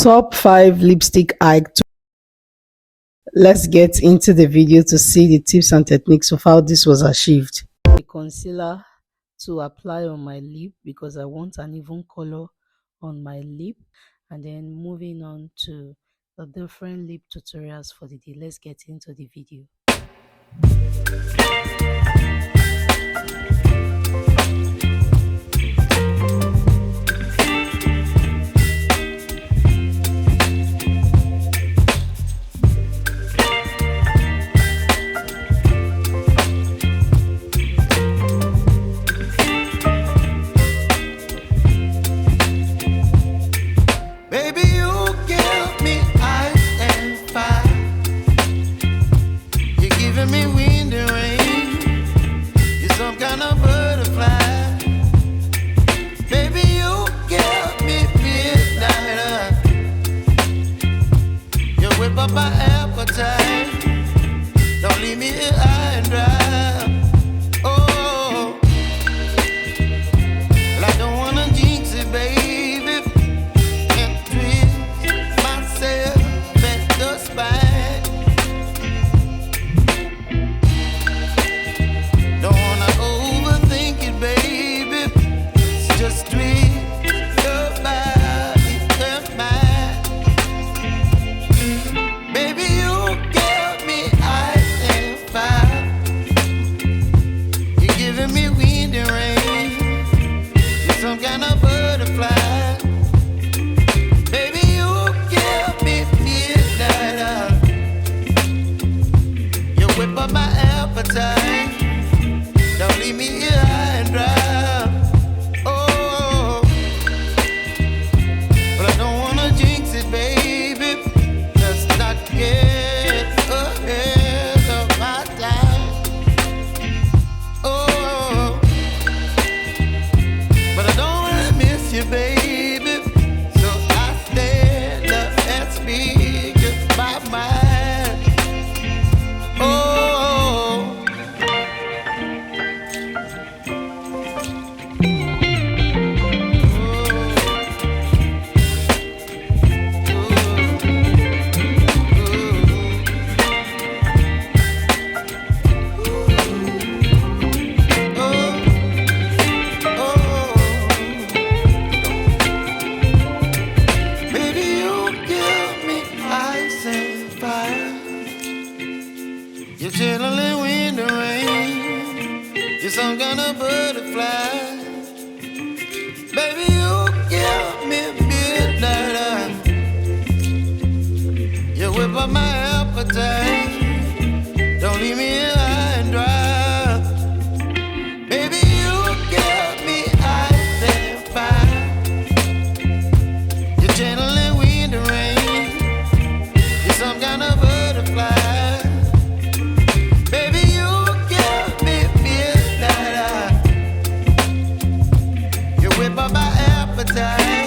Top 5 lipstick hack. Let's get into the video to see the tips and techniques of how this was achieved. A concealer to apply on my lip because I want an even color on my lip, and then moving on to the different lip tutorials for the day. Let's get into the video. My appetite, don't leave me here high and dry. Oh, well, I don't wanna jinx it, baby, and twist myself at the spine. Don't wanna overthink it, baby, it's just twist your body and mine. Don't leave me here high and dry. Oh, but I don't wanna jinx it, baby. Let's not get ahead of my time. Oh, but I don't wanna miss you, baby. So I stand up and speak just my mind. Oh. You're chilling in the rain. You're some kind of butterfly. Baby, you give me midnight. You whip up my appetite. Don't leave me here high and dry. Baby, you give me ice and fire. You're channeling wind and rain. You're some kind of butterfly. Whip up my appetite.